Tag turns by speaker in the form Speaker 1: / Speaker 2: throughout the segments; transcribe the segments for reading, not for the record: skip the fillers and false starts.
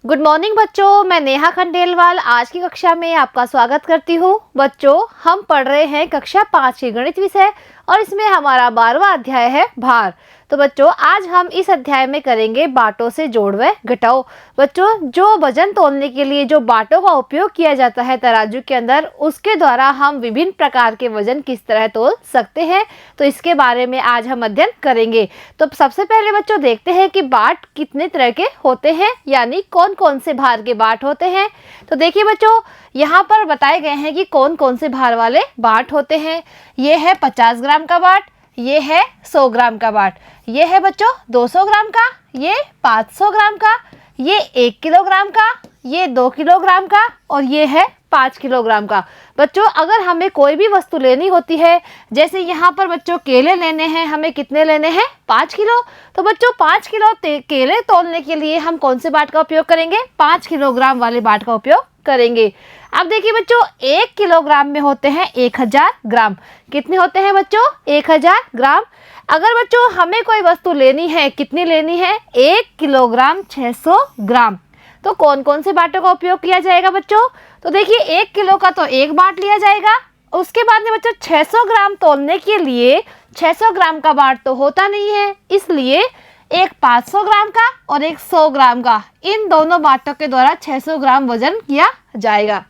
Speaker 1: Good morning बच्चों, मैं नेहा खंडेलवाल आज की कक्षा में आपका स्वागत करती हूँ। बच्चों, हम पढ़ रहे हैं कक्षा 5 के गणित विषय और इसमें हमारा 12वां अध्याय है भार। तो बच्चों, आज हम इस अध्याय में करेंगे बाटों से जोड़ व घटाओ। बच्चों, जो वजन तोलने के लिए जो बाटों का उपयोग किया जाता है तराजू के अंदर, उसके द्वारा हम विभिन्न प्रकार के वजन किस तरह तोल सकते हैं, तो इसके बारे में आज हम अध्ययन करेंगे। तो सबसे पहले बच्चों देखते हैं कि बाट कितने तरह के होते हैं, यानी कौन कौन से भार के बाट होते हैं। तो देखिए बच्चों, यहाँ पर बताए गए हैं कि कौन कौन से भार वाले बाट होते हैं। ये है 50 ग्राम का बाट, ये है 100 ग्राम का बाट, ये है बच्चों 200 ग्राम का, ये 500 ग्राम का, ये 1 किलोग्राम का, ये 2 किलोग्राम का और ये है 5 किलोग्राम का। बच्चों, अगर हमें कोई भी वस्तु लेनी होती है, जैसे यहाँ पर बच्चों केले लेने हैं, हमें कितने लेने हैं? 5 किलो। तो बच्चों 5 किलो केले तोलने के लिए हम कौन से बाट का उपयोग करेंगे? 5 किलोग्राम वाले बाट का उपयोग करेंगे। अब देखिए बच्चों, 1 किलोग्राम में होते हैं 1000 ग्राम। कितने होते हैं बच्चों? 1000 ग्राम। अगर बच्चों हमें कोई वस्तु लेनी है, कितनी लेनी है? 1 किलोग्राम 600 ग्राम। तो कौन कौन से बाटों का उपयोग किया जाएगा बच्चों? तो देखिए 1 किलो का तो एक बाट लिया जाएगा। उसके बाद में बच्चों 600 ग्राम तोलने के लिए 600 ग्राम का बाट तो होता नहीं है, इसलिए एक 500 ग्राम का और एक 100 ग्राम का, इन दोनों बाटों के द्वारा 600 ग्राम वजन किया जाएगा।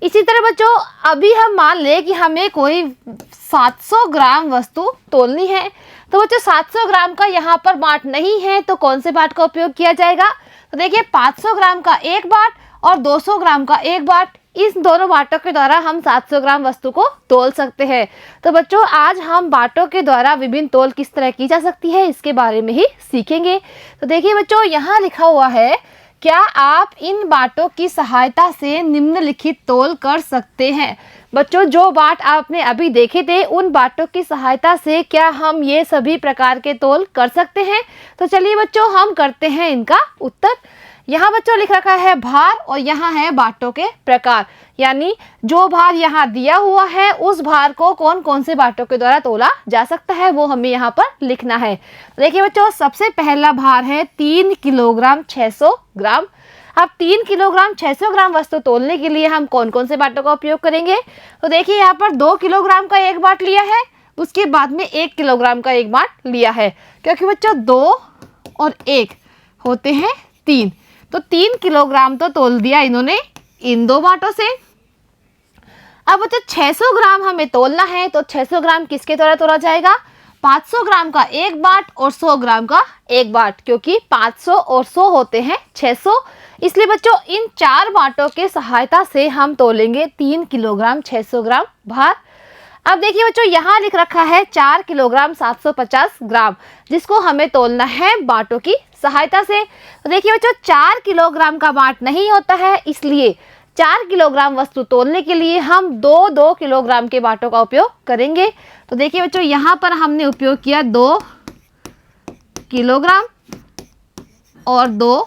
Speaker 1: इसी तरह बच्चों, अभी हम मान लें कि हमें कोई 700 ग्राम वस्तु तोलनी है, तो बच्चों 700 ग्राम का यहाँ पर बाट नहीं है, तो कौन से बाट का उपयोग किया जाएगा? तो देखिए 500 ग्राम का एक बाट और 200 ग्राम का एक बाट, इस दोनों बाटों के द्वारा हम 700 ग्राम वस्तु को तोल सकते हैं। तो बच्चों, आज हम बाटों के द्वारा विभिन्न तोल किस तरह की जा सकती है, इसके बारे में ही सीखेंगे। तो देखिए बच्चों, यहाँ लिखा हुआ है, क्या आप इन बाटों की सहायता से निम्नलिखित तोल कर सकते हैं? बच्चों, जो बाट आपने अभी देखे थे, उन बाटों की सहायता से क्या हम ये सभी प्रकार के तोल कर सकते हैं? तो चलिए बच्चों, हम करते हैं इनका उत्तर। यहाँ बच्चों लिख रखा है भार और यहाँ है बाटों के प्रकार, यानी जो भार यहाँ दिया हुआ है उस भार को कौन कौन से बाटों के द्वारा तोला जा सकता है, वो हमें यहाँ पर लिखना है। देखिए बच्चों, सबसे पहला भार है 3 किलोग्राम 600 ग्राम। अब 3 किलोग्राम 600 ग्राम वस्तु तोलने के लिए हम कौन कौन से बाटों का उपयोग करेंगे? तो देखिए यहाँ पर 2 किलोग्राम का एक बाट लिया है, उसके बाद में 1 किलोग्राम का एक बाट लिया है, क्योंकि बच्चों 2 और 1 होते हैं 3, तो 3 किलोग्राम तो तोल दिया इन्होंने इन दो बाटों से। अब बच्चों 600 ग्राम हमें तोलना है, तो 600 ग्राम किसके द्वारा तोला जाएगा? 500 ग्राम का एक बाट और 100 ग्राम का एक बाट, क्योंकि 500 और 100 होते हैं 600, इसलिए बच्चों इन चार बाटों के सहायता से हम तोलेंगे 3 किलोग्राम 600 ग्राम भार। अब देखिए बच्चों, यहाँ लिख रखा है 4 किलोग्राम 750 ग्राम, जिसको हमें तोलना है बाटों की सहायता से। तो देखिए बच्चों, 4 किलोग्राम का बाट नहीं होता है, इसलिए 4 किलोग्राम वस्तु तोलने के लिए हम 2 किलोग्राम के बाटों का उपयोग करेंगे। तो देखिए बच्चों, यहाँ पर हमने उपयोग किया 2 किलोग्राम और 2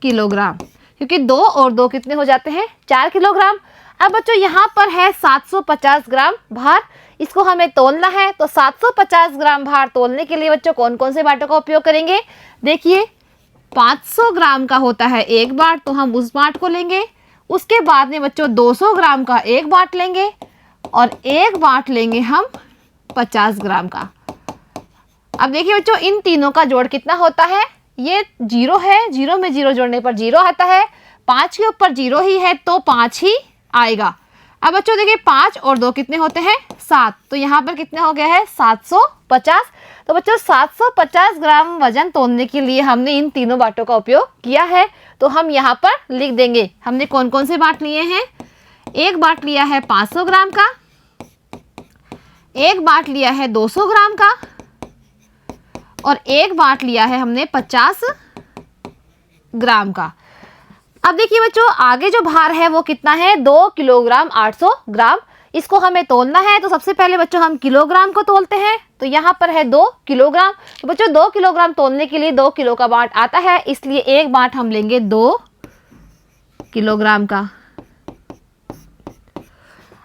Speaker 1: किलोग्राम, क्योंकि 2 और 2 कितने हो जाते हैं? 4 किलोग्राम। अब बच्चों यहाँ पर है 750 ग्राम भार, इसको हमें तोलना है, तो 750 ग्राम भार तोलने के लिए बच्चों कौन कौन से बाटों का उपयोग करेंगे? देखिए 500 ग्राम का होता है एक बाट, तो हम उस बाट को लेंगे। उसके बाद में बच्चों 200 ग्राम का एक बाट लेंगे और एक बाट लेंगे हम 50 ग्राम का। अब देखिए बच्चों, इन तीनों का जोड़ कितना होता है? ये 0 है, 0 में 0 जोड़ने पर 0 आता है, 5 के ऊपर 0 ही है तो 5 ही आएगा। अब बच्चों देखिए 5 और 2 कितने होते हैं? 7, तो यहाँ पर कितने हो गया है? 750। तो बच्चों 750 ग्राम वजन तोलने के लिए हमने इन तीनों बाटों का उपयोग किया है, तो हम यहाँ पर लिख देंगे हमने कौन कौन से बाट लिए हैं। एक बाट लिया है 500 ग्राम का, एक बाट लिया है 200 ग्राम का और एक बाट लिया है हमने 50 ग्राम का। अब देखिए बच्चों, आगे जो भार है वो कितना है? 2 किलोग्राम 800 ग्राम। इसको हमें तोलना है, तो सबसे पहले बच्चों हम किलोग्राम को तोलते हैं, तो यहाँ पर है 2 किलोग्राम। तो बच्चों 2 किलोग्राम तोलने के लिए 2 किलो का बाट आता है, इसलिए एक बाट हम लेंगे 2 किलोग्राम का।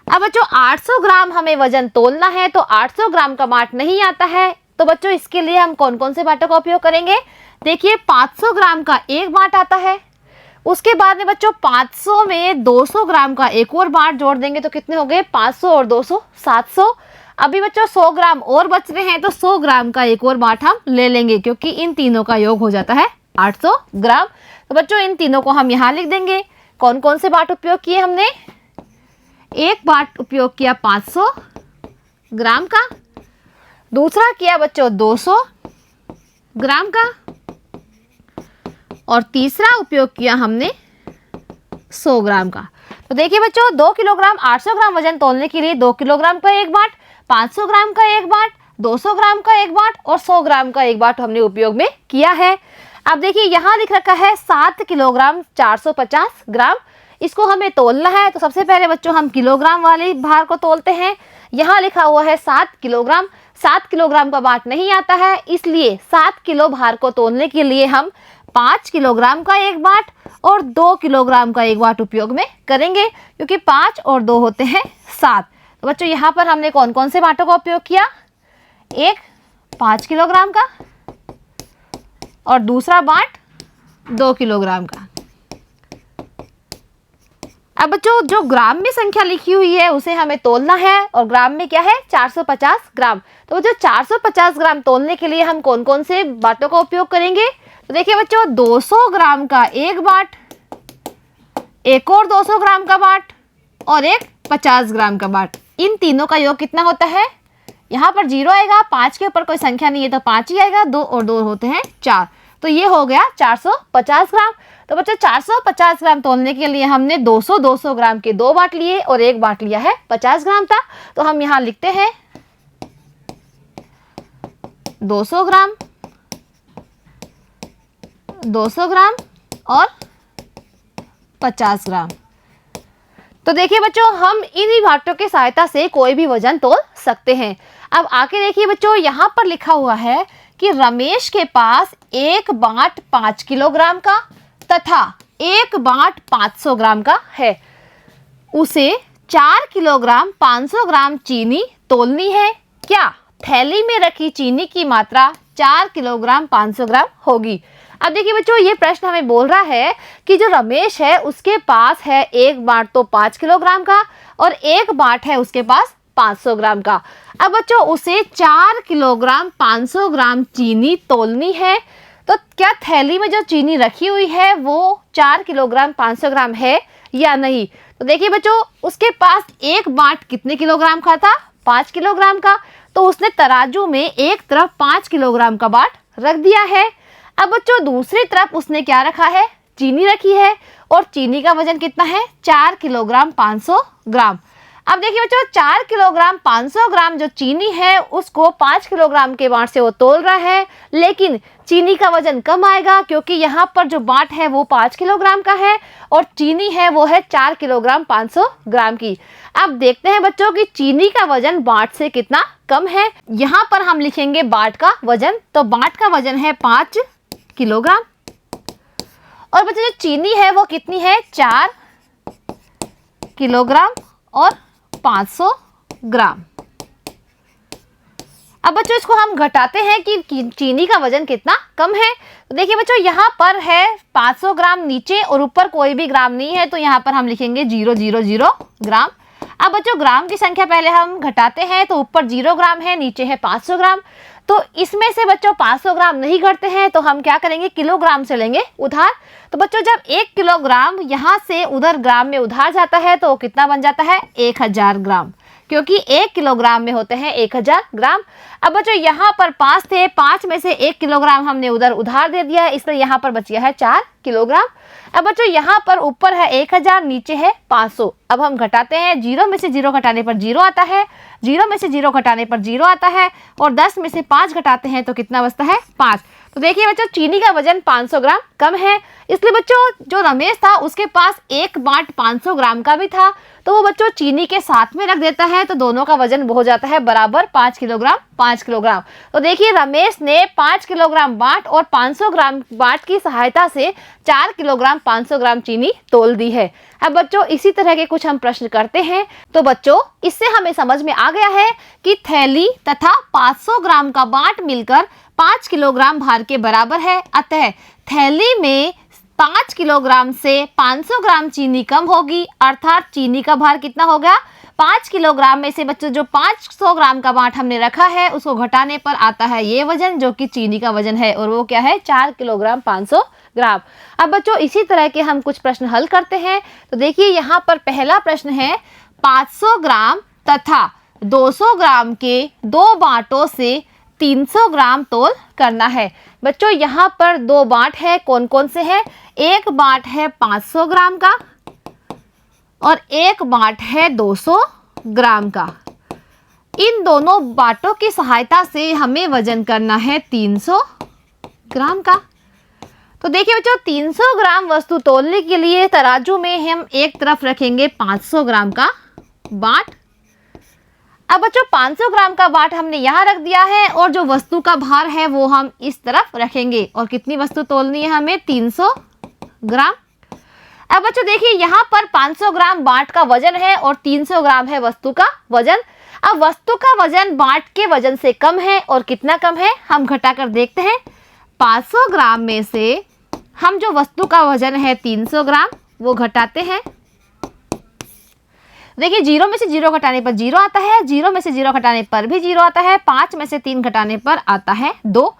Speaker 1: अब बच्चों 800 ग्राम हमें वजन तोलना है, तो 800 ग्राम का बाट नहीं आता है, तो बच्चों इसके लिए हम कौन कौन से बाटों का उपयोग करेंगे? देखिए 500 ग्राम का एक बाट आता है, उसके बाद में बच्चों 500 में 200 ग्राम का एक और बाट जोड़ देंगे तो कितने हो गए? 500 और 200 700। अभी बच्चों 100 ग्राम और बच रहे हैं तो 100 ग्राम का एक और बाट हम ले लेंगे क्योंकि इन तीनों का योग हो जाता है 800 ग्राम। तो बच्चों इन तीनों को हम यहाँ लिख देंगे। कौन कौन से बाट उपयोग किए हमने? एक बाट उपयोग किया 500 ग्राम का, दूसरा किया बच्चों 200 ग्राम का, और तीसरा उपयोग किया हमने 100 ग्राम का। तो देखिए बच्चों 2 किलोग्राम 800 ग्राम वजन तोलने के लिए 2 किलोग्राम का एक बाट, 500 ग्राम का एक बाट, 200 ग्राम का एक बाट और 100 ग्राम का एक बाट हमने उपयोग में किया है। अब देखिए यहाँ लिख रखा है 7 किलोग्राम 450 ग्राम, इसको हमें तोलना है। तो सबसे पहले बच्चों हम किलोग्राम वाले भार को तोलते हैं। यहाँ लिखा हुआ है 7 किलोग्राम, 7 किलोग्राम का बाट नहीं आता है, इसलिए 7 किलो भार को तोलने के लिए हम 5 किलोग्राम का एक बाट और 2 किलोग्राम का एक बाट उपयोग में करेंगे क्योंकि 5 और 2 होते हैं 7। तो बच्चों यहाँ पर हमने कौन कौन से बाटों का उपयोग किया? एक 5 किलोग्राम का और दूसरा बाट 2 किलोग्राम का। अब बच्चों जो ग्राम में संख्या लिखी हुई है उसे हमें तोलना है और ग्राम में क्या है? 450 ग्राम। तो जो 450 ग्राम तोलने के लिए हम कौन कौन से बाटों का उपयोग करेंगे? तो देखिए बच्चों 200 ग्राम का एक बाट, एक और 200 ग्राम का बाट और एक 50 ग्राम का बाट। इन तीनों का योग कितना होता है? यहाँ पर 0 आएगा, 5 के ऊपर कोई संख्या नहीं है तो 5 ही आएगा, 2 और 2 होते हैं 4। तो ये हो गया 450 ग्राम। तो बच्चों 450 ग्राम तोलने के लिए हमने 200 ग्राम के 2 बाट लिए और एक बाट लिया है 50 ग्राम था। तो हम यहाँ लिखते हैं 200 ग्राम, 200 ग्राम और 50 ग्राम। तो देखिए बच्चों हम इन्हीं बाटों की सहायता से कोई भी वजन तोल सकते हैं। अब आके देखिए बच्चों यहाँ पर लिखा हुआ है कि रमेश के पास एक बाट 5 किलोग्राम का तथा एक बाट 500 ग्राम का है। उसे 4 किलोग्राम 500 ग्राम चीनी तोलनी है। क्या थैली में रखी चीनी की मात्रा 4 किलोग्राम 500 ग्राम होगी? अब देखिए बच्चों ये प्रश्न हमें बोल रहा है कि जो रमेश है उसके पास है एक बाट तो 5 किलोग्राम का और एक बाट है उसके पास 500 ग्राम का। अब बच्चों उसे 4 किलोग्राम 500 ग्राम चीनी तोलनी है। तो क्या थैली में जो चीनी रखी हुई है वो 4 किलोग्राम 500 ग्राम है या नहीं? तो देखिए बच्चों उसके पास एक बाट कितने किलोग्राम का था? 5 किलोग्राम का। तो उसने तराजू में एक तरफ 5 किलोग्राम का बाट रख दिया है। अब बच्चों दूसरी तरफ उसने क्या रखा है? चीनी रखी है और चीनी का वजन कितना है? 4 किलोग्राम 500 ग्राम। अब देखिए बच्चों 4 किलोग्राम 500 ग्राम जो चीनी है उसको 5 किलोग्राम के बाट से वो तोल रहा है, लेकिन चीनी का वजन कम आएगा क्योंकि यहाँ पर जो बाट है वो 5 किलोग्राम का है और चीनी है वो है 4 किलोग्राम 500 ग्राम की। अब देखते हैं बच्चों कि चीनी का वजन बाट से कितना कम है। यहाँ पर हम लिखेंगे बाट का वजन। तो बाट का वजन है 5 किलोग्राम और बच्चों जो चीनी है वो कितनी है? 4 किलोग्राम और 500 ग्राम। अब बच्चों इसको हम घटाते हैं कि चीनी का वजन कितना कम है। तो देखिए बच्चों यहाँ पर है 500 ग्राम नीचे और ऊपर कोई भी ग्राम नहीं है तो यहाँ पर हम लिखेंगे 000 ग्राम। अब बच्चों ग्राम की संख्या पहले हम घटाते हैं तो ऊपर 0 ग्राम है, नीचे है 500 ग्राम। तो इसमें से बच्चों 500 ग्राम नहीं घटते हैं तो हम क्या करेंगे? किलोग्राम से लेंगे उधार। तो बच्चों जब 1 किलोग्राम यहाँ से उधर ग्राम में उधार जाता है तो कितना बन जाता है? 1000 ग्राम, क्योंकि 1 किलोग्राम में होते हैं 1000 ग्राम। अब बच्चों यहाँ पर 5 थे, 5 में से 1 किलोग्राम हमने उधर उधार दे दिया है, इसलिए यहाँ पर बच गया है 4 किलोग्राम। अब बच्चों यहाँ पर ऊपर है 1000, नीचे है 500। अब हम घटाते हैं, 0 में से 0 घटाने पर 0 आता है, 0 में से 0 घटाने पर 0 आता है और 10 में से 5 घटाते हैं तो कितना बचता है? 5। तो देखिए बच्चों चीनी का वजन 500 ग्राम कम है, इसलिए बच्चों जो रमेश था उसके पास एक बाट 500 ग्राम का भी था तो वो बच्चों चीनी के साथ में रख देता है, तो दोनों का वजन हो जाता है बराबर 5 किलोग्राम 5 किलोग्राम। तो देखिए रमेश ने 5 किलोग्राम बाट और 500 ग्राम बाट की सहायता से 4 किलोग्राम 500 ग्राम चीनी तोल दी है। अब बच्चों इसी तरह के कुछ हम प्रश्न करते हैं। तो बच्चों इससे हमें समझ में आ गया है कि थैली तथा 500 ग्राम का बाट मिलकर 5 किलोग्राम भार के बराबर है। अतः थैली में 5 किलोग्राम से 500 ग्राम चीनी कम होगी, अर्थात चीनी का भार कितना हो गया, 5 किलोग्राम में से बच्चों जो 500 ग्राम का बाट हमने रखा है उसको घटाने पर आता है ये वजन जो कि चीनी का वजन है, और वो क्या है 4 किलोग्राम 500 ग्राम। अब बच्चों इसी तरह के हम कुछ प्रश्न हल करते हैं। तो देखिए यहाँ पर पहला प्रश्न है 500 ग्राम तथा 200 ग्राम के दो बाटों से 300 ग्राम तोल करना है। बच्चों यहाँ पर दो बाट है, कौन कौन से हैं, एक बाट है 500 ग्राम का और एक बाट है 200 ग्राम का। इन दोनों बाटों की सहायता से हमें वजन करना है 300 ग्राम का। तो देखिए बच्चों 300 ग्राम वस्तु तोलने के लिए तराजू में हम एक तरफ रखेंगे 500 ग्राम का बाट। अब बच्चों 500 ग्राम का बाट हमने यहाँ रख दिया है और जो वस्तु का भार है वो हम इस तरफ रखेंगे, और कितनी वस्तु तोलनी है हमें 300 ग्राम। अब बच्चों देखिए यहाँ पर 500 ग्राम बाट का वजन है और 300 ग्राम है वस्तु का वजन। अब वस्तु का वजन बाट के वजन से कम है, और कितना कम है हम घटाकर देखते हैं। 500 ग्राम में से हम जो वस्तु का वजन है 300 ग्राम वो घटाते हैं। देखिए 0 में से 0 घटाने पर 0 आता है, 0 में से 0 घटाने पर भी 0 आता है, 5 में से 3 घटाने पर आता है 2।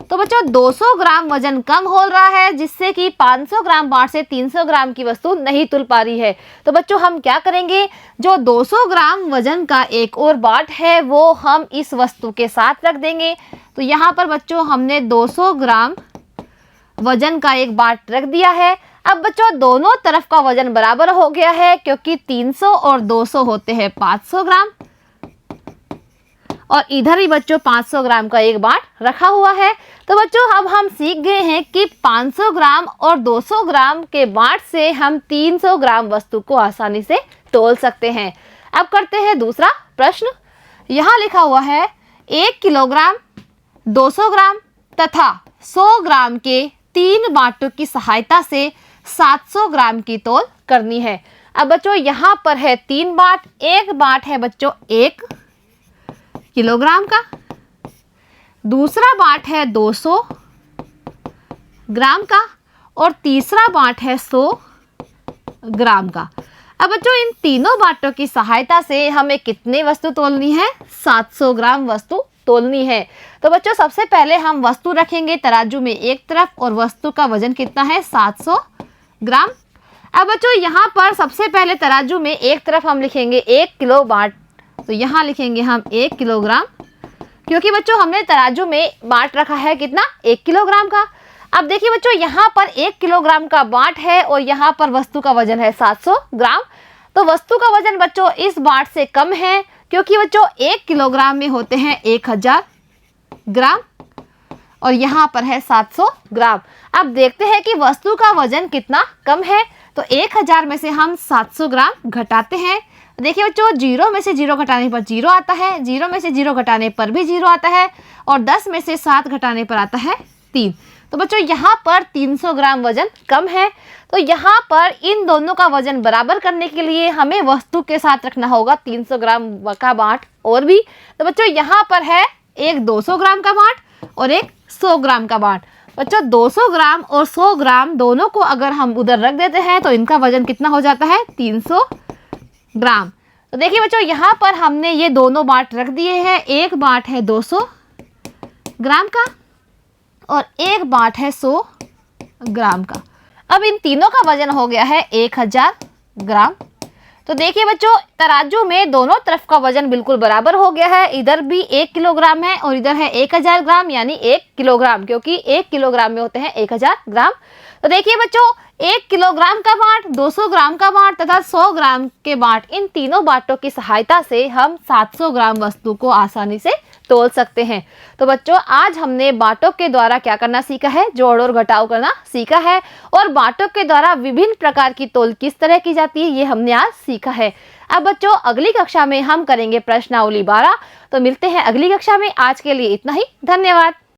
Speaker 1: तो बच्चों 200 ग्राम वजन कम हो रहा है, जिससे कि 500 ग्राम बाट से 300 ग्राम की वस्तु नहीं तुल पा रही है। तो बच्चों हम क्या करेंगे, जो 200 ग्राम वजन का एक और बाट है वो हम इस वस्तु के साथ रख देंगे। तो यहाँ पर बच्चों हमने 200 ग्राम वजन का एक बाट रख दिया है। अब बच्चों दोनों तरफ का वजन बराबर हो गया है, क्योंकि 300 और 200 होते हैं 500 ग्राम, और इधर भी बच्चों 500 ग्राम का एक बाट रखा हुआ है। तो बच्चों अब हम सीख गए हैं कि 500 ग्राम और 200 ग्राम के बाट से हम 300 ग्राम वस्तु को आसानी से तोल सकते हैं। अब करते हैं दूसरा प्रश्न। यहाँ लिखा हुआ है 1 किलोग्राम 200 ग्राम तथा 100 ग्राम के 3 बाटों की सहायता से 700 ग्राम की तोल करनी है। अब बच्चों यहाँ पर है 3 बाट, एक बाट है बच्चों 1 किलोग्राम का, दूसरा बाट है 200 ग्राम का, और तीसरा बाट है 100 ग्राम का। अब बच्चों इन तीनों बाटों की सहायता से हमें कितनी वस्तु तोलनी है, 700 ग्राम वस्तु तोलनी है। तो बच्चों सबसे पहले हम वस्तु रखेंगे तराजू में एक तरफ, और वस्तु का वजन कितना है 700 ग्राम। अब बच्चों यहाँ पर सबसे पहले तराजू में एक तरफ हम लिखेंगे 1 किलो बाट, तो यहाँ लिखेंगे हम 1 किलोग्राम, क्योंकि बच्चों हमने तराजू में बाट रखा है कितना 1 किलोग्राम का। अब देखिए बच्चों यहाँ पर 1 किलोग्राम का बाट है और यहाँ पर वस्तु का वजन है 700 ग्राम। तो वस्तु का वजन बच्चों इस बाट से कम है, क्योंकि बच्चों 1 किलोग्राम में होते हैं 1000 ग्राम और यहाँ पर है 700 ग्राम। अब देखते हैं कि वस्तु का वजन कितना कम है। तो 1000 में से हम 700 ग्राम घटाते हैं। देखिए बच्चों 0 में से 0 घटाने पर 0 आता है, 0 में से 0 घटाने पर भी 0 आता है, और 10 में से 7 घटाने पर आता है 3। तो बच्चों यहाँ पर 300 ग्राम वजन कम है। तो यहाँ पर इन दोनों का वजन बराबर करने के लिए हमें वस्तु के साथ रखना होगा 300 ग्राम का बाट और भी। तो बच्चों यहाँ पर है एक 200 ग्राम का बाट और एक 100 ग्राम का बाट। बच्चों 200 ग्राम और 100 ग्राम दोनों को अगर हम उधर रख देते हैं तो इनका वजन कितना हो जाता है 300 ग्राम। तो देखिए बच्चों यहाँ पर हमने ये दोनों बाट रख दिए हैं। एक बाट है 200 ग्राम का और एक बाट है 100 ग्राम का। अब इन तीनों का वजन हो गया है 1000 ग्राम। तो देखिए बच्चों तराजू में दोनों तरफ का वजन बिल्कुल बराबर हो गया है। इधर भी 1 किलोग्राम है और इधर है 1000 ग्राम, यानी 1 किलोग्राम, क्योंकि 1 किलोग्राम में होते हैं 1000 ग्राम। तो देखिए बच्चों 1 किलोग्राम का बाट, 200 ग्राम का बाट तथा 100 ग्राम के बाट, इन तीनों बाटों की सहायता से हम 700 ग्राम वस्तु को आसानी से तोल सकते हैं। तो बच्चों आज हमने बाटों के द्वारा क्या करना सीखा है, जोड़ और घटाव करना सीखा है, और बाटों के द्वारा विभिन्न प्रकार की तोल किस तरह की जाती है ये हमने आज सीखा है। अब बच्चों अगली कक्षा में हम करेंगे प्रश्नावली 12। तो मिलते हैं अगली कक्षा में, आज के लिए इतना ही, धन्यवाद।